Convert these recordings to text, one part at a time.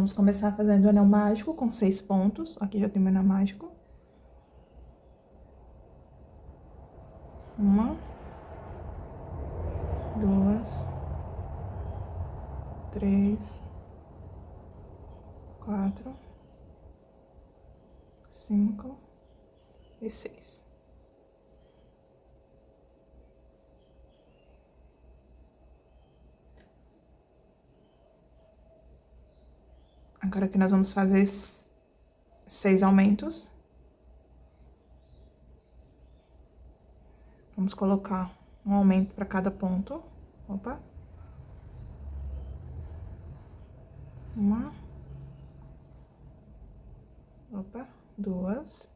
vamos começar fazendo o anel mágico com 6 pontos. Aqui já tem o anel mágico. 1, 2, 3, 4, 5 e 6. Agora aqui nós vamos fazer 6 aumentos. Vamos colocar um aumento para cada ponto. Opa. 1. Opa. 2.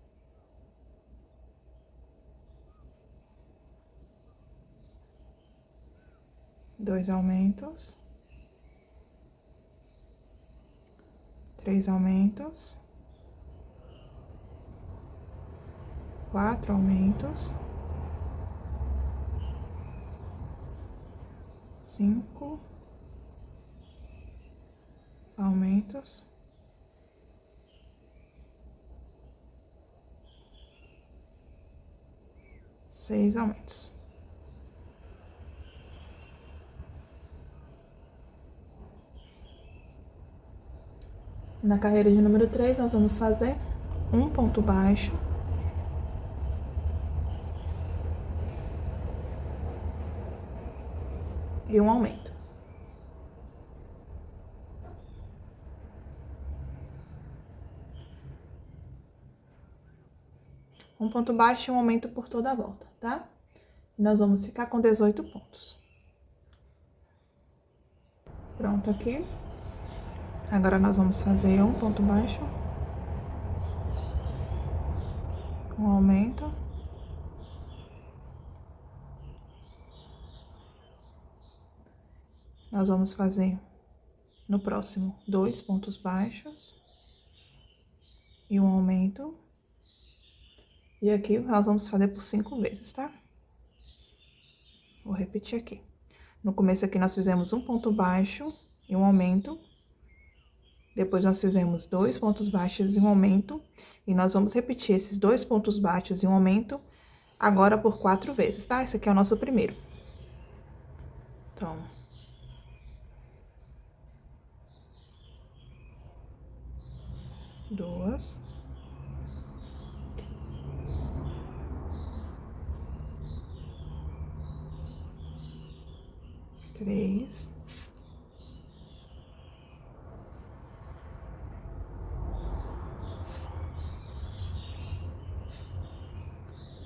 2 aumentos. 3 aumentos. 4 aumentos. 5 aumentos. 6 aumentos. Na carreira de número 3, nós vamos fazer um ponto baixo. E um aumento. Um ponto baixo e um aumento por toda a volta, tá? Nós vamos ficar com 18 pontos. Pronto aqui. Agora nós vamos fazer um ponto baixo. Um aumento. Nós vamos fazer no próximo 2 pontos baixos. E um aumento. E aqui nós vamos fazer por 5 vezes, tá? Vou repetir aqui. No começo aqui nós fizemos um ponto baixo e um aumento. Depois nós fizemos 2 pontos baixos e um aumento. E nós vamos repetir esses 2 pontos baixos e um aumento agora por 4 vezes, tá? Esse aqui é o nosso primeiro. Então... 2... 3...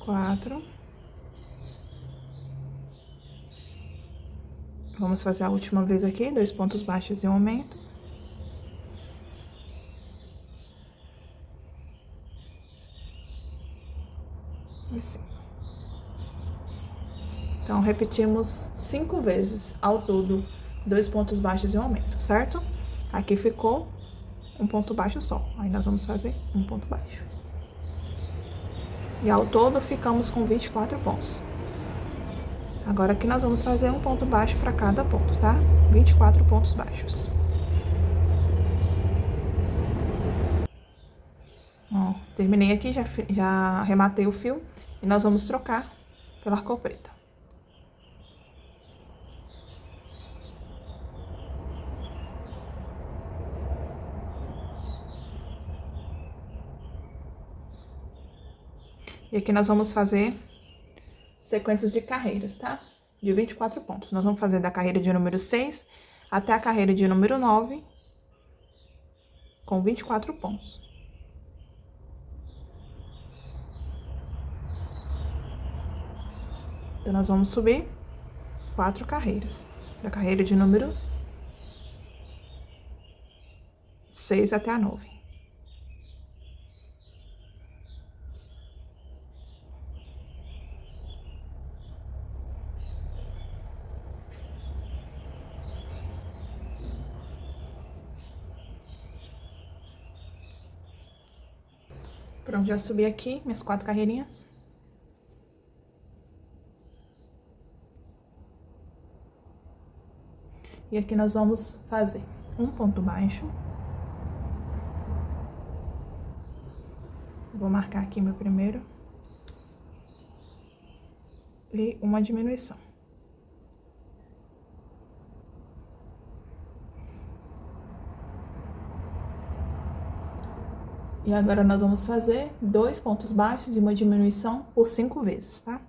4... Vamos fazer a última vez aqui, 2 pontos baixos e um aumento. Assim. Então, repetimos 5 vezes ao todo, 2 pontos baixos e um aumento, certo? Aqui ficou um ponto baixo só. Aí, nós vamos fazer um ponto baixo. E ao todo, ficamos com 24 pontos. Agora, aqui nós vamos fazer um ponto baixo para cada ponto, tá? 24 pontos baixos. Ó, terminei aqui, já arrematei o fio. E nós vamos trocar pela cor preta. E aqui nós vamos fazer sequências de carreiras, tá? De 24 pontos. Nós vamos fazer da carreira de número 6 até a carreira de número 9, com 24 pontos. Então, nós vamos subir 4 carreiras. Da carreira de número 6 até a 9. Pronto, já subi aqui minhas 4 carreirinhas. E aqui nós vamos fazer um ponto baixo. Vou marcar aqui meu primeiro. E uma diminuição. E agora nós vamos fazer 2 pontos baixos e uma diminuição por 5 vezes, tá?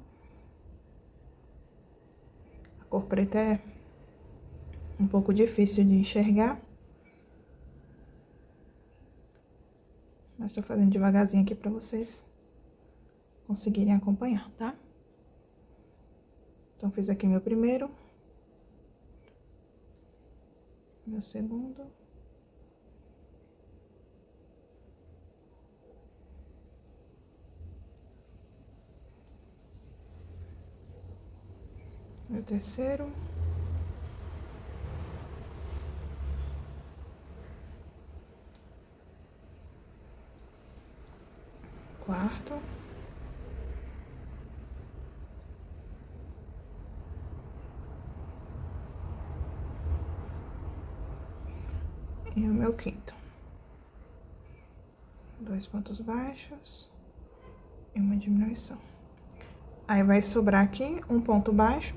A cor preta é um pouco difícil de enxergar. Mas tô fazendo devagarzinho aqui pra vocês conseguirem acompanhar, tá? Então, fiz aqui meu primeiro. Meu segundo. Meu terceiro. Quarto. E o meu quinto. 2 pontos baixos e uma diminuição. Aí, vai sobrar aqui um ponto baixo.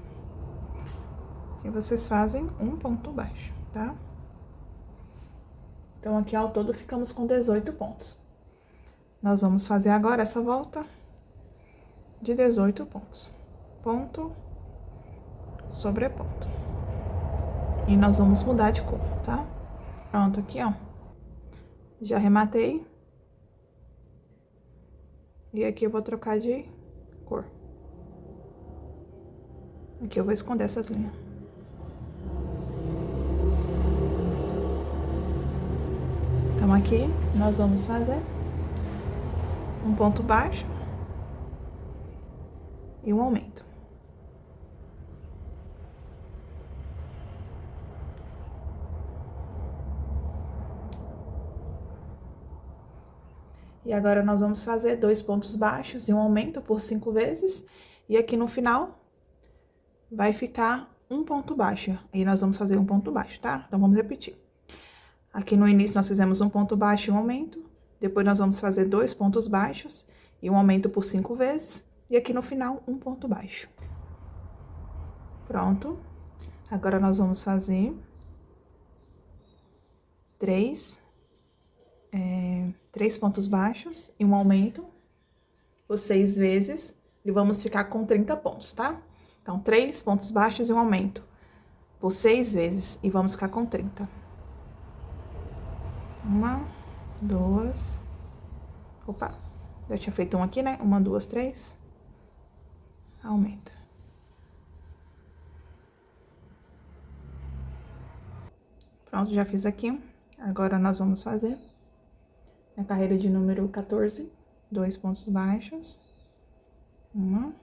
E vocês fazem um ponto baixo, tá? Então, aqui ao todo ficamos com 18 pontos. Nós vamos fazer agora essa volta de 18 pontos. Ponto sobre ponto. E nós vamos mudar de cor, tá? Pronto, aqui, ó. Já arrematei. E aqui eu vou trocar de cor. Aqui eu vou esconder essas linhas. Então, aqui nós vamos fazer um ponto baixo e um aumento. E agora nós vamos fazer 2 pontos baixos e um aumento por 5 vezes. E aqui no final vai ficar um ponto baixo. E nós vamos fazer um ponto baixo, tá? Então, vamos repetir. Aqui no início nós fizemos um ponto baixo e um aumento. Depois nós vamos fazer 2 pontos baixos e um aumento por 5 vezes. E aqui no final, um ponto baixo. Pronto. Agora nós vamos fazer 3 pontos baixos e um aumento por 6 vezes. E vamos ficar com 30 pontos, tá? Então, 3 pontos baixos e um aumento por 6 vezes. E vamos ficar com 30. 1, 2... Opa, já tinha feito um aqui, né? 1, 2, 3. Aumenta. Pronto, já fiz aqui. Agora, nós vamos fazer a carreira de número 14. 2 pontos baixos. 1,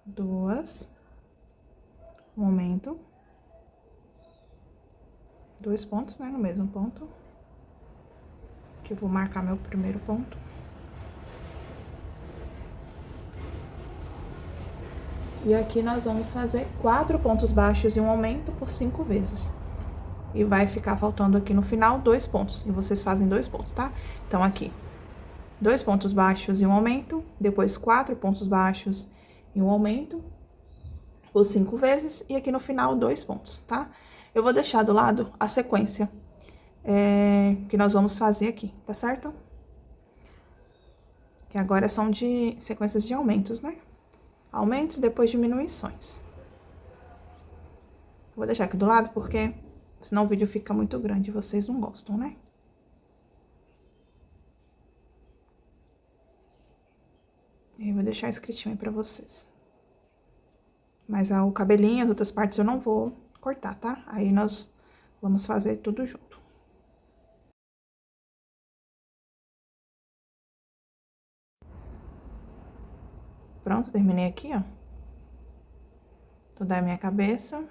2. Um aumento. 2 pontos, né? No mesmo ponto. Aqui eu vou marcar meu primeiro ponto. E aqui nós vamos fazer 4 pontos baixos e um aumento por 5 vezes. E vai ficar faltando aqui no final 2 pontos. E vocês fazem 2 pontos, tá? Então, aqui, 2 pontos baixos e um aumento. Depois, 4 pontos baixos e um aumento por 5 vezes. E aqui no final, 2 pontos, tá? Eu vou deixar do lado a sequência que nós vamos fazer aqui, tá certo? Que agora são de sequências de aumentos, né? Aumentos, depois diminuições. Vou deixar aqui do lado porque senão o vídeo fica muito grande e vocês não gostam, né? E vou deixar escritinho aí pra vocês. Mas o cabelinho, as outras partes eu não vou cortar, tá? Aí nós vamos fazer tudo junto. Pronto, terminei aqui, ó. Toda a minha cabeça.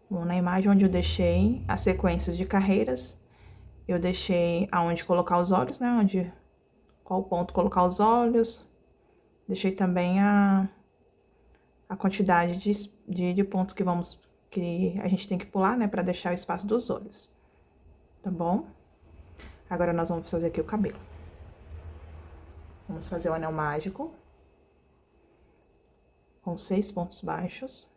Bom, na imagem onde eu deixei as sequências de carreiras, eu deixei aonde colocar os olhos, né? Qual ponto colocar os olhos. Deixei também a quantidade de pontos que a gente tem que pular, né? Pra deixar o espaço dos olhos. Tá bom? Agora, nós vamos fazer aqui o cabelo. Vamos fazer o anel mágico. Com 6 pontos baixos.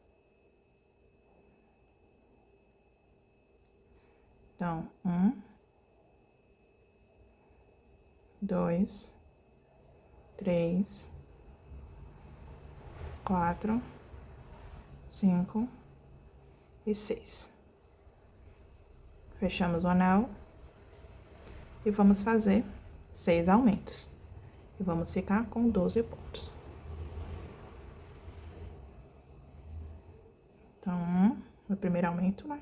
Então, 1, 2, 3, 4, 5 e 6. Fechamos o anel e vamos fazer 6 aumentos. E vamos ficar com 12 pontos. Então, no primeiro aumento, né?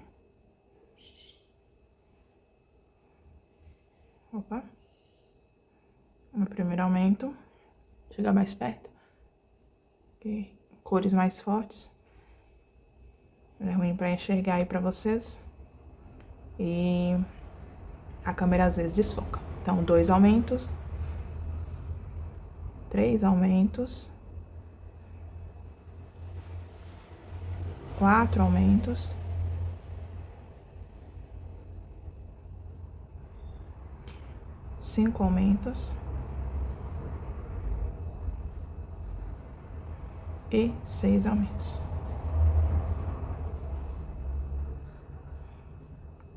Opa. No primeiro aumento, chegar mais perto. Aqui, cores mais fortes. É ruim pra enxergar aí pra vocês. E a câmera às vezes desfoca. Então, 2 aumentos. 3 aumentos. 4 aumentos. 5 aumentos. E 6 aumentos.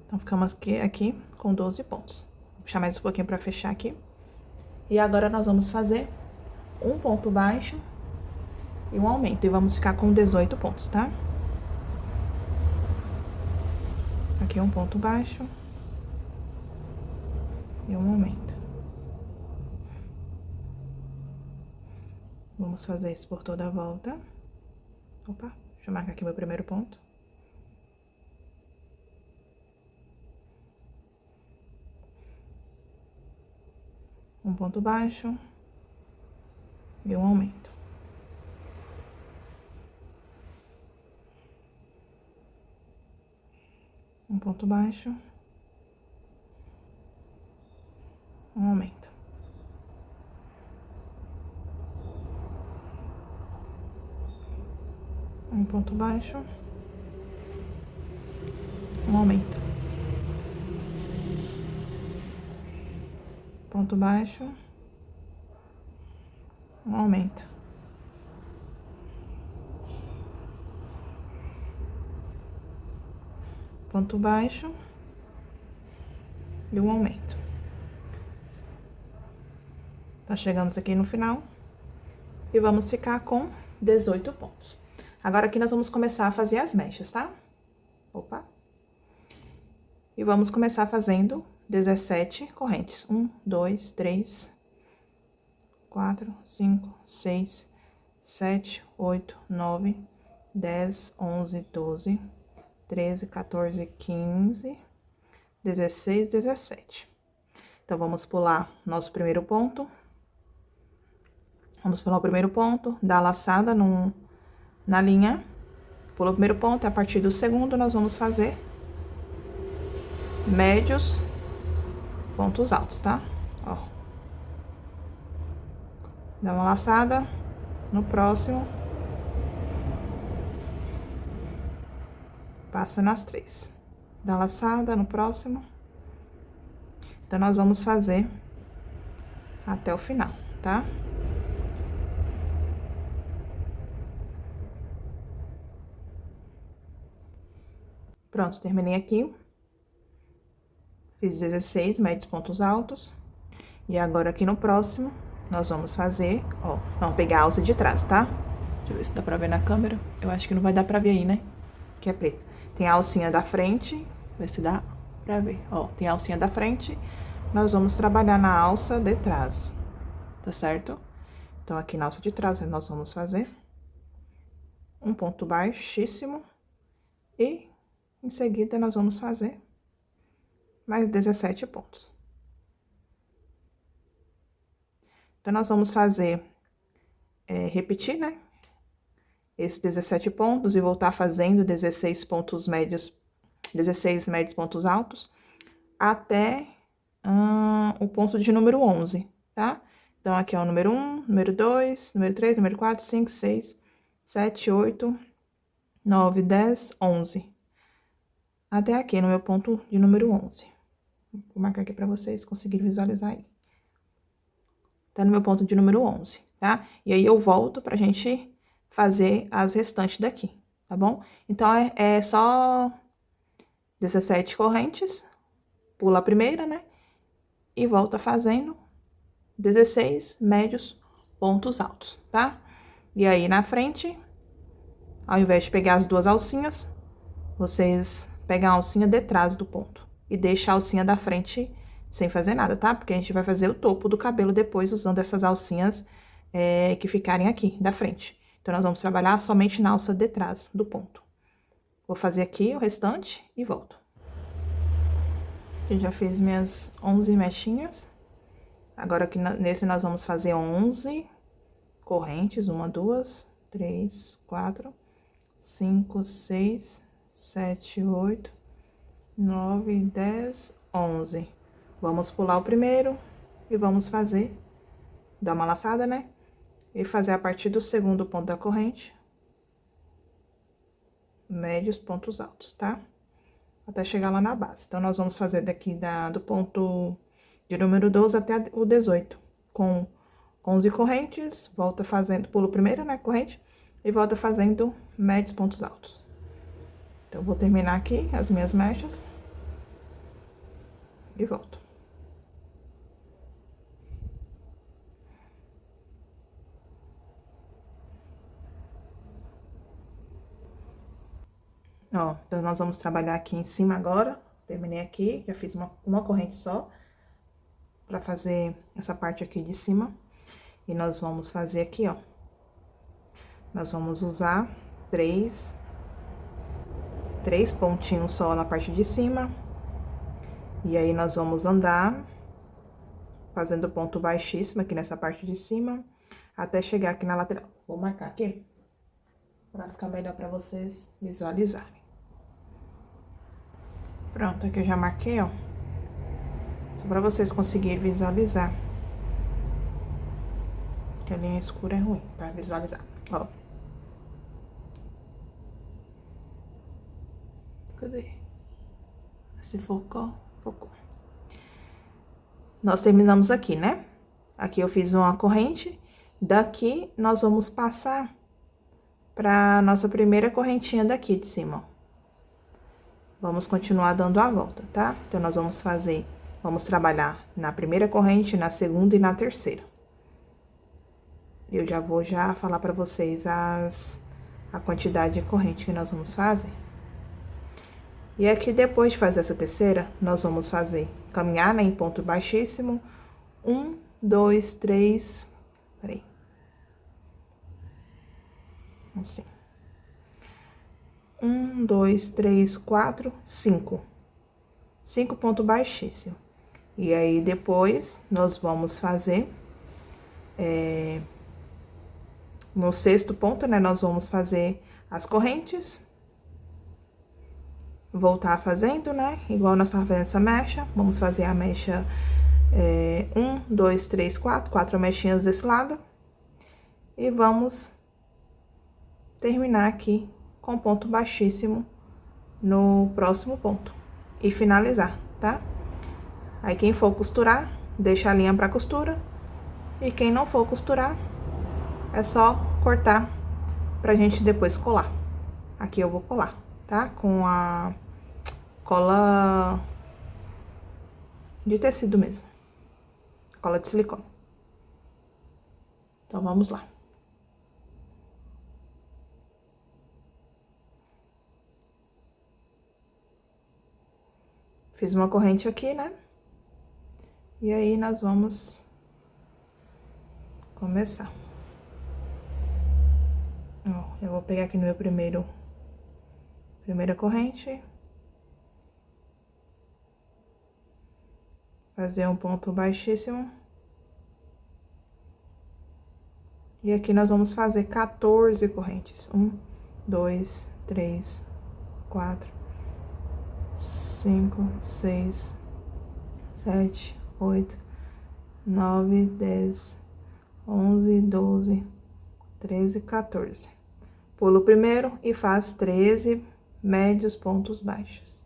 Então, ficamos aqui com 12 pontos. Vou puxar mais um pouquinho pra fechar aqui. E agora, nós vamos fazer um ponto baixo e um aumento. E vamos ficar com 18 pontos, tá? Aqui um ponto baixo e um aumento. Vamos fazer isso por toda a volta. Opa, deixa eu marcar aqui meu primeiro ponto. Um ponto baixo e um aumento. Um ponto baixo, um aumento. Um ponto baixo, um aumento. Ponto baixo, um aumento. Ponto baixo e um aumento. Então, chegamos aqui no final e vamos ficar com 18 pontos. Agora, aqui nós vamos começar a fazer as mechas, tá? Opa! E vamos começar fazendo 17 correntes. 1, 2, 3, 4, 5, 6, 7, 8, 9, 10, 11, 12, 13, 14, 15, 16, 17. Então, vamos pular nosso primeiro ponto. Vamos pular o primeiro ponto, dar a laçada na linha. Pula o primeiro ponto, e a partir do segundo, nós vamos fazer médios, pontos altos, tá? Ó. Dá uma laçada no próximo. Passa nas 3. Dá laçada no próximo. Então, nós vamos fazer até o final, tá? Pronto, terminei aqui. Fiz 16 médios pontos altos. E agora, aqui no próximo, nós vamos fazer, ó, vamos pegar a alça de trás, tá? Deixa eu ver se dá pra ver na câmera. Eu acho que não vai dar pra ver aí, né? Que é preto. Tem a alcinha da frente, ver se dá pra ver. Ó, tem a alcinha da frente, nós vamos trabalhar na alça de trás, tá certo? Então, aqui na alça de trás, nós vamos fazer um ponto baixíssimo e, em seguida, nós vamos fazer mais 17 pontos. Então, nós vamos fazer, repetir, né? Esses 17 pontos e voltar fazendo 16 pontos médios, 16 médios pontos altos, até o ponto de número 11, tá? Então, aqui é o número 1, número 2, número 3, número 4, 5, 6, 7, 8, 9, 10, 11. Até aqui no meu ponto de número 11. Vou marcar aqui pra vocês conseguirem visualizar aí. até no meu ponto de número 11, tá? E aí, eu volto pra gente fazer as restantes daqui, tá bom? Então, é só 17 correntes, pula a primeira, né? E volta fazendo 16 médios pontos altos, tá? E aí, na frente, ao invés de pegar as duas alcinhas, vocês pegam a alcinha de trás do ponto e deixa a alcinha da frente sem fazer nada, tá? Porque a gente vai fazer o topo do cabelo depois usando essas alcinhas que ficarem aqui da frente. Então, nós vamos trabalhar somente na alça de trás do ponto. Vou fazer aqui o restante e volto. Aqui já fiz minhas 11 mechinhas. Agora, aqui nesse, nós vamos fazer 11 correntes. 1, 2, 3, 4, 5, 6, 7, 8, 9, 10, 11. Vamos pular o primeiro e vamos fazer, dar uma laçada, né? E fazer a partir do segundo ponto da corrente, médios pontos altos, tá? Até chegar lá na base. Então, nós vamos fazer daqui do ponto de número 12 até o 18, com 11 correntes, volta fazendo, pulo primeiro, né, corrente, e volta fazendo médios pontos altos. Então, vou terminar aqui as minhas mechas e volto. Ó, então, nós vamos trabalhar aqui em cima agora. Terminei aqui, já fiz uma corrente só, pra fazer essa parte aqui de cima. E nós vamos fazer aqui, ó. Nós vamos usar três pontinhos só na parte de cima. E aí, nós vamos andar, fazendo ponto baixíssimo aqui nessa parte de cima, até chegar aqui na lateral. Vou marcar aqui, pra ficar melhor pra vocês visualizarem. Pronto, aqui eu já marquei, ó. Só pra vocês conseguirem visualizar. Que a linha escura é ruim pra visualizar, ó. Cadê? Se focou, focou. Nós terminamos aqui, né? Aqui eu fiz uma corrente. Daqui, nós vamos passar pra nossa primeira correntinha daqui de cima, ó. Vamos continuar dando a volta, tá? Então, nós vamos trabalhar na primeira corrente, na segunda e na terceira. Eu já vou falar pra vocês a quantidade de corrente que nós vamos fazer. E aqui, depois de fazer essa terceira, nós vamos caminhar, né, em ponto baixíssimo. 1, 2, 3, peraí. Assim. 1, 2, 3, 4, 5. 5 pontos baixíssimos. E aí, depois, nós vamos fazer... no sexto ponto, né, nós vamos fazer as correntes. Voltar fazendo, né, igual nós estávamos fazendo essa mecha. Vamos fazer a mecha 1, 2, 3, 4. 4 mechinhas desse lado. E vamos terminar aqui com ponto baixíssimo no próximo ponto. E finalizar, tá? Aí, quem for costurar, deixa a linha pra costura. E quem não for costurar, é só cortar pra gente depois colar. Aqui eu vou colar, tá? Com a cola de tecido mesmo. Cola de silicone. Então, vamos lá. Fiz uma corrente aqui, né? E aí, nós vamos começar. Ó, eu vou pegar aqui no meu primeira corrente. Fazer um ponto baixíssimo. E aqui nós vamos fazer 14 correntes. 1, 2, 3, 4, 5, 6, 7, 8, 9, 10, 11, 12, 13, 14. Pulo o primeiro e faz 13 médios pontos baixos.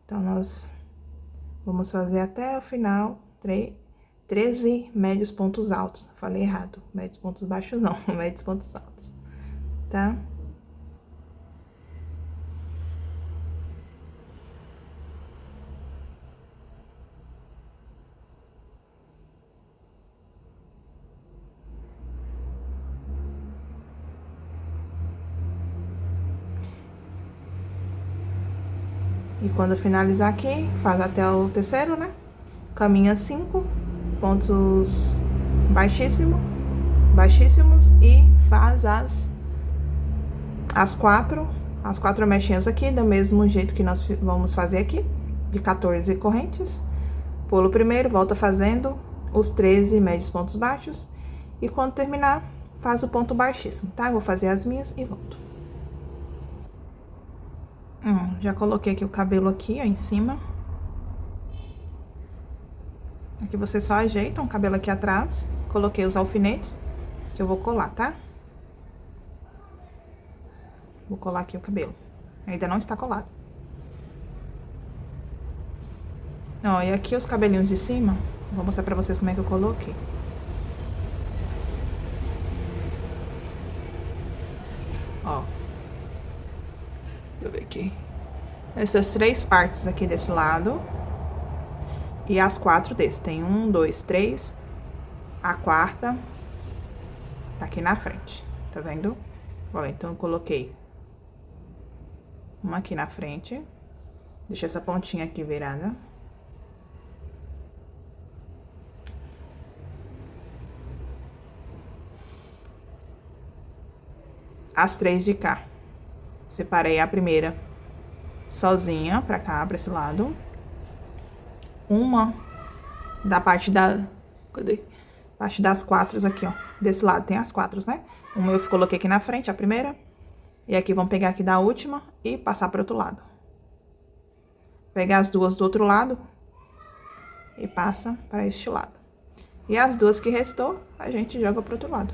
Então, nós vamos fazer até o final 13 médios pontos altos. Falei errado, médios pontos baixos não, médios pontos altos, tá? E quando finalizar aqui, faz até o terceiro, né? Caminha 5 pontos baixíssimos e faz as quatro mechinhas aqui, do mesmo jeito que nós vamos fazer aqui, de 14 correntes. Pula o primeiro, volta fazendo os 13 médios pontos baixos. E quando terminar, faz o ponto baixíssimo, tá? Vou fazer as minhas e volto. Já coloquei aqui o cabelo aqui, ó, em cima. Aqui você só ajeita o cabelo aqui atrás. Coloquei os alfinetes, que eu vou colar, tá? Vou colar aqui o cabelo. Ainda não está colado. Ó, e aqui os cabelinhos de cima, vou mostrar pra vocês como é que eu coloquei. Ó. Deixa eu ver aqui. Essas 3 partes aqui desse lado. E as 4 desse. Tem 1, 2, 3. A quarta tá aqui na frente. Tá vendo? Ó, então eu coloquei uma aqui na frente. Deixa essa pontinha aqui virada. As 3 de cá. Separei a primeira sozinha pra cá, pra esse lado. Uma da parte da... Cadê? Parte das 4 aqui, ó. Desse lado tem as 4, né? Uma eu coloquei aqui na frente, a primeira. E aqui vamos pegar aqui da última e passar pro outro lado. Pegar as 2 do outro lado e passa para este lado. E as 2 que restou, a gente joga pro outro lado.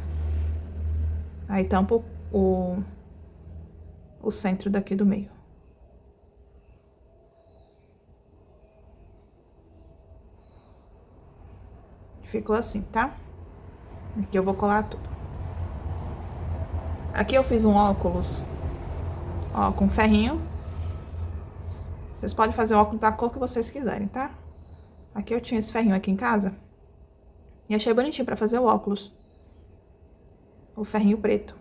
Aí tampa o centro daqui do meio. Ficou assim, tá? Aqui eu vou colar tudo. Aqui eu fiz um óculos, ó, com ferrinho. Vocês podem fazer o óculos da cor que vocês quiserem, tá? Aqui eu tinha esse ferrinho aqui em casa. E achei bonitinho pra fazer o óculos. O ferrinho preto.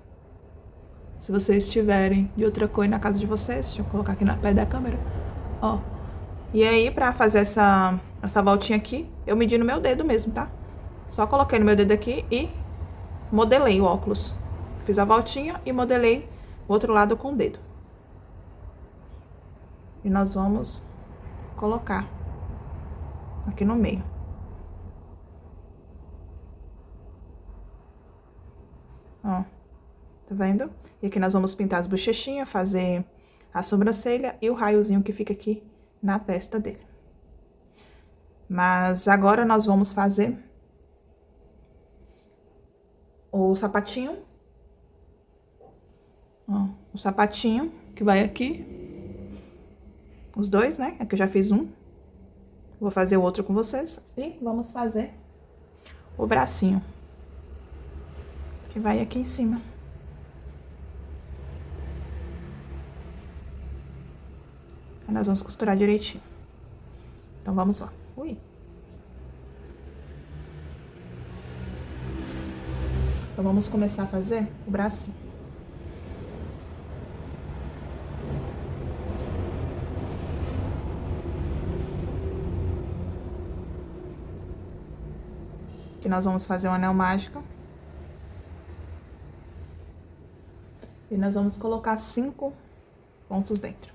Se vocês tiverem de outra cor na casa de vocês, deixa eu colocar aqui na pé da câmera, ó. E aí, pra fazer essa voltinha aqui, eu medi no meu dedo mesmo, tá? Só coloquei no meu dedo aqui e modelei o óculos. Fiz a voltinha e modelei o outro lado com o dedo. E nós vamos colocar aqui no meio. Ó, tá vendo? E aqui nós vamos pintar as bochechinhas, fazer a sobrancelha e o raiozinho que fica aqui na testa dele. Mas agora nós vamos fazer o sapatinho. Ó, o sapatinho que vai aqui. Os 2, né? Aqui eu já fiz um. Vou fazer o outro com vocês. E vamos fazer o bracinho, que vai aqui em cima. Aí nós vamos costurar direitinho. Então, vamos lá. Ui. Então, vamos começar a fazer o bracinho. Aqui nós vamos fazer um anel mágico. E nós vamos colocar 5 pontos dentro.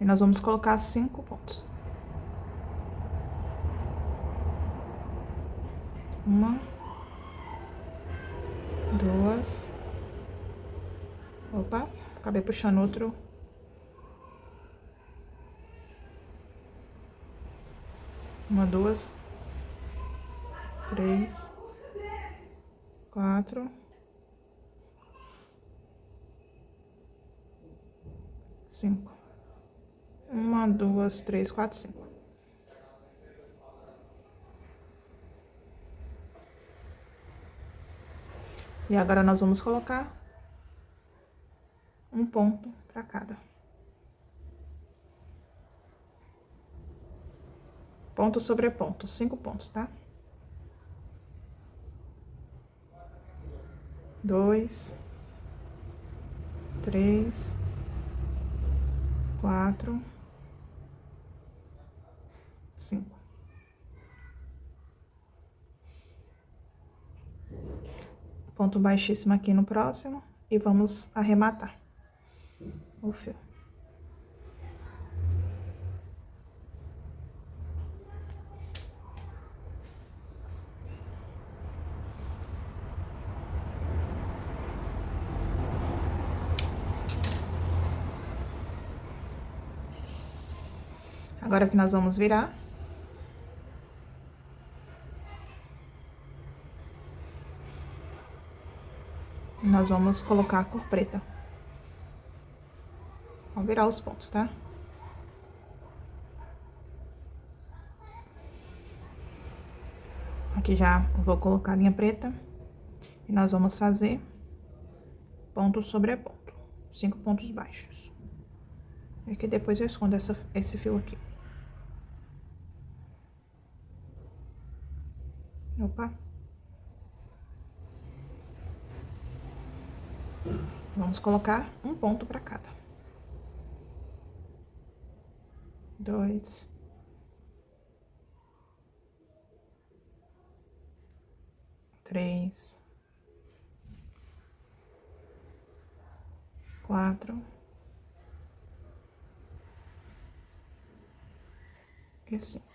E nós vamos colocar 5 pontos. 1, 2. Opa, acabei puxando outro. 1, 2, 3, 4, 5. 1, 2, 3, 4, 5. E agora nós vamos colocar um ponto para cada. Ponto sobre ponto, 5 pontos, tá? 2, 3, 4, 5. Ponto baixíssimo aqui no próximo e vamos arrematar o fio. Agora que nós vamos virar. Nós vamos colocar a cor preta. Vamos virar os pontos, tá? Aqui já vou colocar a linha preta. E nós vamos fazer ponto sobre ponto. 5 pontos baixos. E aqui depois eu escondo esse fio aqui. Opa. Vamos colocar um ponto para cada. 2. 3. 4. E 5.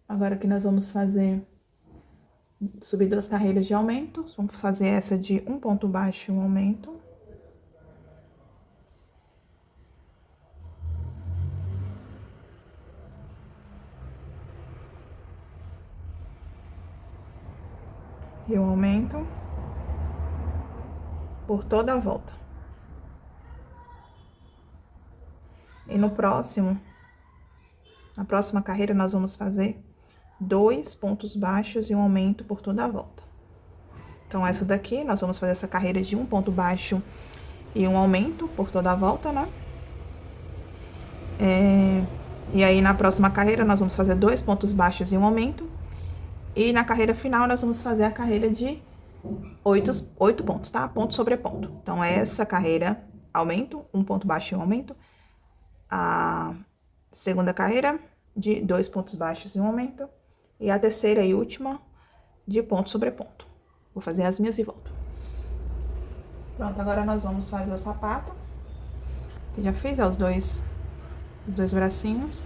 Agora que nós vamos subir 2 carreiras de aumento, vamos fazer essa de um ponto baixo e um aumento. E um aumento por toda a volta. E na próxima carreira, nós vamos fazer 2 pontos baixos e um aumento por toda a volta. Então, essa daqui, nós vamos fazer essa carreira de um ponto baixo e um aumento por toda a volta, né? E aí, na próxima carreira, nós vamos fazer 2 pontos baixos e um aumento. E na carreira final, nós vamos fazer a carreira de 8 pontos, tá? Ponto sobre ponto. Então, essa carreira, aumento, um ponto baixo e um aumento. A segunda carreira, de 2 pontos baixos e um aumento. E a terceira e última, de ponto sobre ponto. Vou fazer as minhas e volto. Pronto, agora nós vamos fazer o sapato. Eu já fiz os dois bracinhos.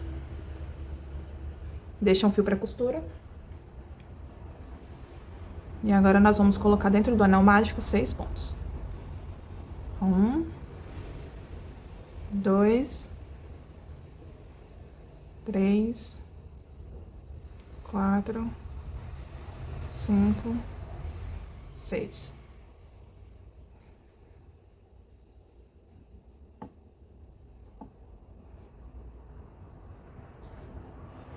Deixa um fio pra costura. E agora nós vamos colocar dentro do anel mágico 6 pontos. 1, 2, 3, 4, 5, 6.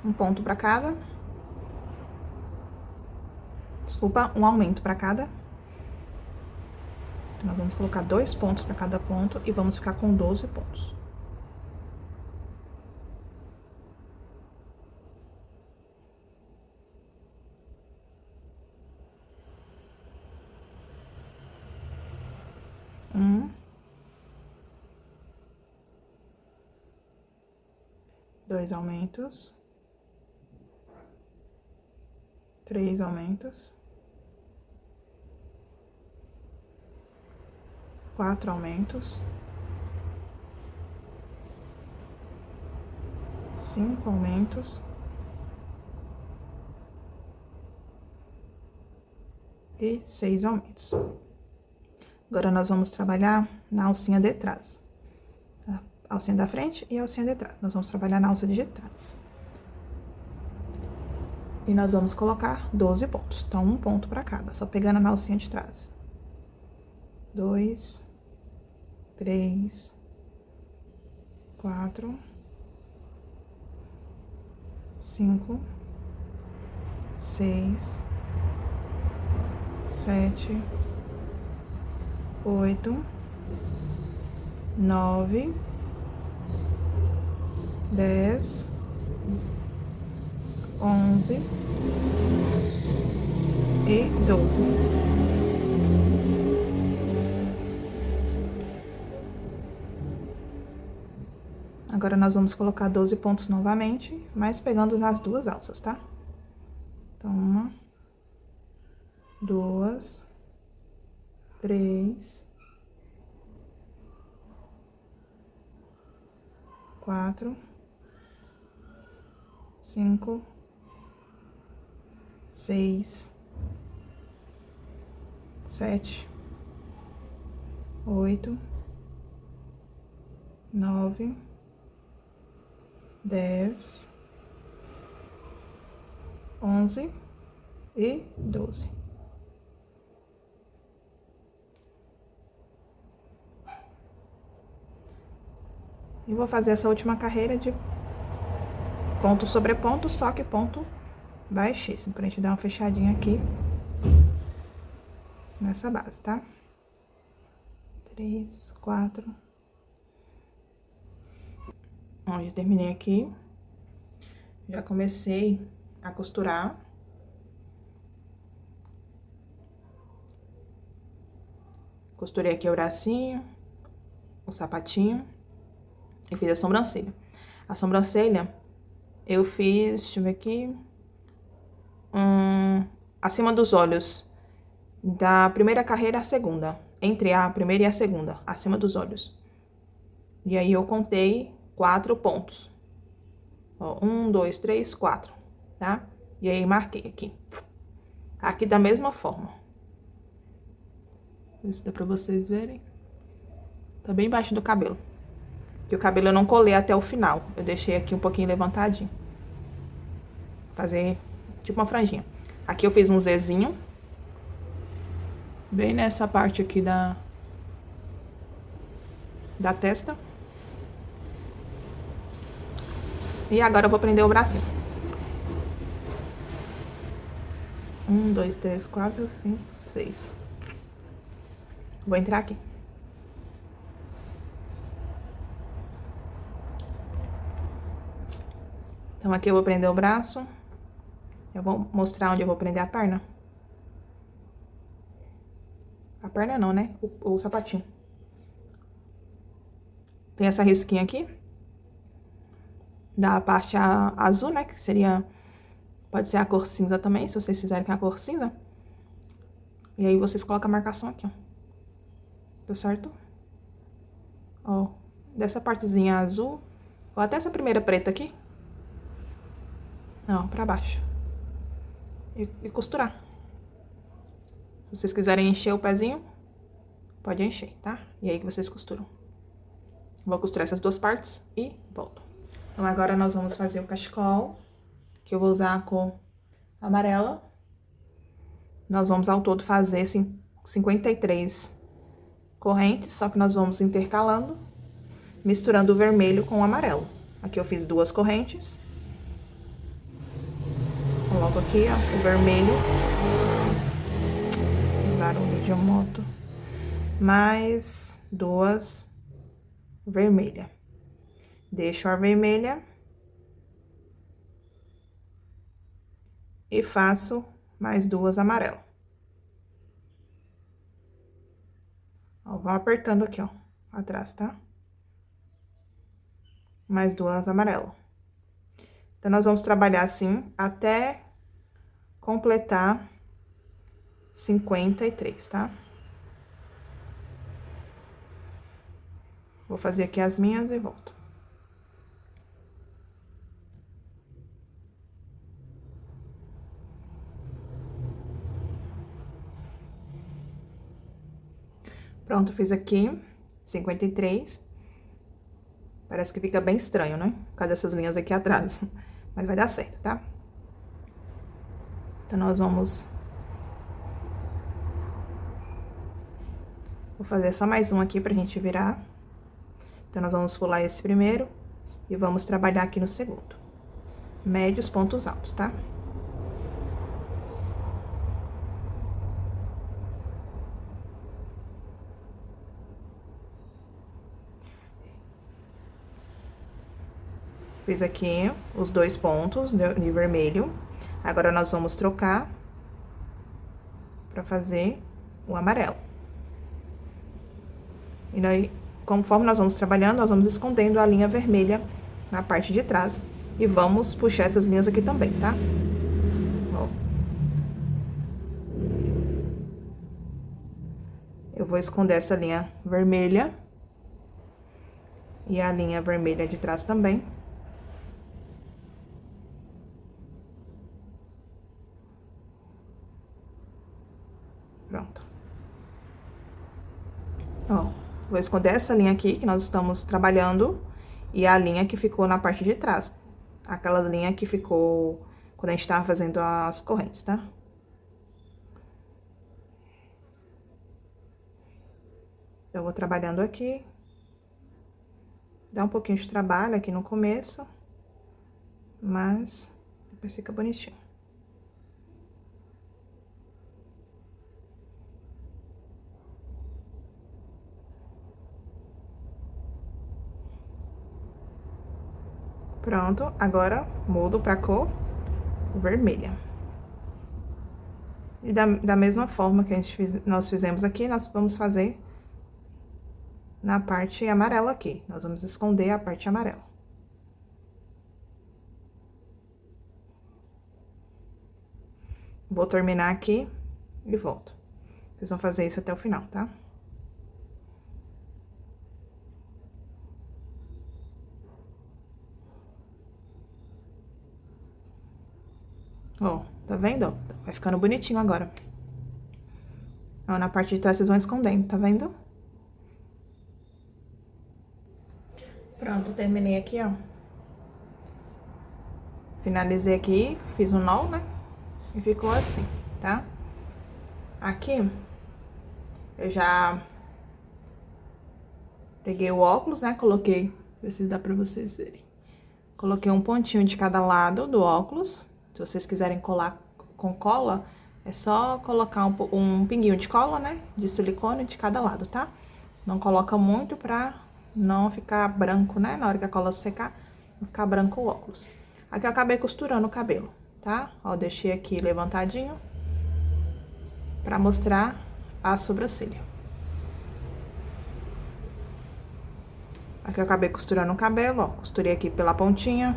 Um ponto para cada. Desculpa, um aumento para cada. Então, nós vamos colocar 2 pontos para cada ponto e vamos ficar com 12 pontos. Dois aumentos. 3 aumentos. 4 aumentos. 5 aumentos. E 6 aumentos. Agora, nós vamos trabalhar na alcinha de trás. A alcinha da frente e a alcinha de trás. Nós vamos trabalhar na alça de trás. E nós vamos colocar 12 pontos. Então, um ponto para cada, só pegando na alcinha de trás. 2, 3, 4, 5, 6, 7, 8, 9, 10, 11 e 12. Agora, nós vamos colocar 12 pontos novamente, mas pegando nas duas alças, tá? Então, 1, 2, 3, 4, 5, 6, 7, 8, 9, 10, 11 e 12. E vou fazer essa última carreira de ponto sobre ponto, só que ponto baixíssimo, pra gente dar uma fechadinha aqui nessa base, tá? 3, 4. Ó, já terminei aqui. Já comecei a costurar. Costurei aqui o bracinho, o sapatinho e fiz a sobrancelha. A sobrancelha eu fiz, deixa eu ver aqui, acima dos olhos, da primeira carreira à segunda, entre a primeira e a segunda, acima dos olhos. E aí eu contei 4 pontos. Ó, 1, 2, 3, 4, tá? E aí marquei aqui. Aqui da mesma forma. Ver se dá pra vocês verem. Tá bem embaixo do cabelo. Que o cabelo eu não colei até o final. Eu deixei aqui um pouquinho levantadinho. Fazer tipo uma franjinha. Aqui eu fiz um Zzinho. Bem nessa parte aqui da testa. E agora eu vou prender o bracinho. 1, 2, 3, 4, 5, 6. Vou entrar aqui. Então, aqui eu vou prender o braço. Eu vou mostrar onde eu vou prender a perna. A perna não, né? O sapatinho. Tem essa risquinha aqui. Da parte azul, né? Que seria... Pode ser a cor cinza também, se vocês fizerem com a cor cinza. E aí, vocês colocam a marcação aqui, ó. Tá certo? Ó, dessa partezinha azul, ou até essa primeira preta aqui. Ó, pra baixo. E costurar. Se vocês quiserem encher o pezinho, pode encher, tá? E aí que vocês costuram. Vou costurar essas duas partes e volto. Então, agora nós vamos fazer o cachecol, que eu vou usar a cor amarela. Nós vamos ao todo fazer 53 correntes, só que nós vamos intercalando, misturando o vermelho com o amarelo. Aqui eu fiz 2 correntes. Coloco aqui, ó, o vermelho. Barulho de moto. Mais 2 vermelhas. Deixo a vermelha. E faço mais 2 amarelas. Ó, vou apertando aqui, ó, atrás, tá? Mais 2 amarelas. Então, nós vamos trabalhar assim até completar 53, tá? Vou fazer aqui as minhas e volto. Pronto, fiz aqui 53. Parece que fica bem estranho, né? Por causa dessas linhas aqui atrás. Mas vai dar certo, tá? Então, nós vamos... Vou fazer só mais um aqui pra gente virar. Então, nós vamos pular esse primeiro e vamos trabalhar aqui no segundo. Médios, pontos altos, tá? Fiz aqui os 2 pontos de vermelho. Agora, nós vamos trocar pra fazer o amarelo. E daí, conforme nós vamos trabalhando, nós vamos escondendo a linha vermelha na parte de trás. E vamos puxar essas linhas aqui também, tá? Ó. Eu vou esconder essa linha vermelha. E a linha vermelha de trás também. Pronto. Ó, vou esconder essa linha aqui que nós estamos trabalhando e a linha que ficou na parte de trás. Aquela linha que ficou quando a gente tava fazendo as correntes, tá? Eu vou trabalhando aqui. Dá um pouquinho de trabalho aqui no começo, mas depois fica bonitinho. Pronto, agora mudo pra cor vermelha. E da mesma forma que nós fizemos aqui, nós vamos fazer na parte amarela aqui. Nós vamos esconder a parte amarela. Vou terminar aqui e volto. Vocês vão fazer isso até o final, tá? Ó, tá vendo? Vai ficando bonitinho agora. Ó, na parte de trás vocês vão escondendo, tá vendo? Pronto, terminei aqui, ó. Finalizei aqui, fiz um nó, né? E ficou assim, tá? Aqui, eu já peguei o óculos, né? Coloquei, ver se dá pra vocês verem. Coloquei um pontinho de cada lado do óculos. Se vocês quiserem colar com cola, é só colocar um pinguinho de cola, né? De silicone de cada lado, tá? Não coloca muito pra não ficar branco, né? Na hora que a cola secar, não ficar branco o óculos. Aqui eu acabei costurando o cabelo, tá? Ó, deixei aqui levantadinho pra mostrar a sobrancelha. Aqui eu acabei costurando o cabelo, ó. Costurei aqui pela pontinha.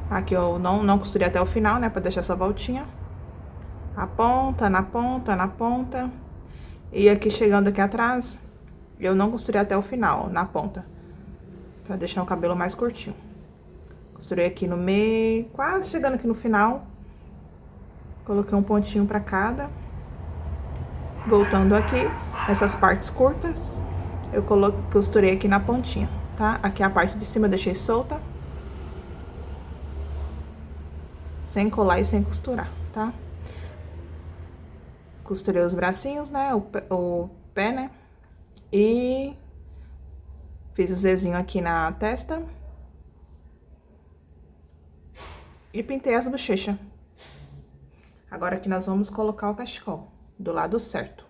Aqui eu não costurei até o final, né? Pra deixar essa voltinha. A ponta, na ponta, na ponta. E aqui chegando aqui atrás, eu não costurei até o final, ó, na ponta. Pra deixar o cabelo mais curtinho. Costurei aqui no meio, quase chegando aqui no final. Coloquei um pontinho pra cada. Voltando aqui, nessas partes curtas, eu costurei aqui na pontinha, tá? Aqui a parte de cima eu deixei solta. Sem colar e sem costurar, tá? Costurei os bracinhos, né? O pé, né? E fiz o Zzinho aqui na testa. E pintei as bochechas. Agora aqui nós vamos colocar o cachecol do lado certo.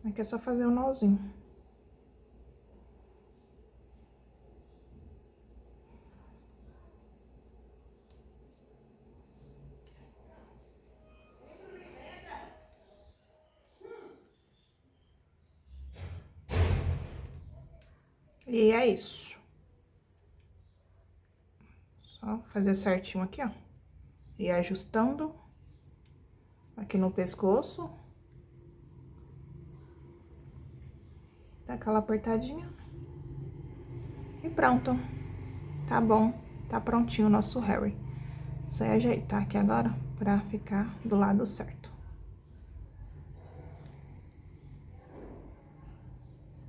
Aqui é só fazer um nozinho. E é isso. Só fazer certinho aqui, ó. E ajustando aqui no pescoço. Dá aquela apertadinha. E pronto. Tá bom. Tá prontinho o nosso Harry. Só ajeitar aqui agora pra ficar do lado certo.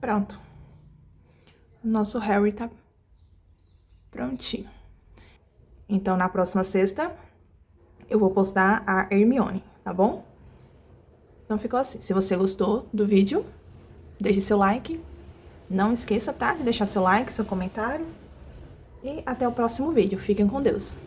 Pronto. Nosso Harry tá prontinho. Então, na próxima sexta, eu vou postar a Hermione, tá bom? Então, ficou assim. Se você gostou do vídeo, deixe seu like. Não esqueça, tá? De deixar seu like, seu comentário. E até o próximo vídeo. Fiquem com Deus.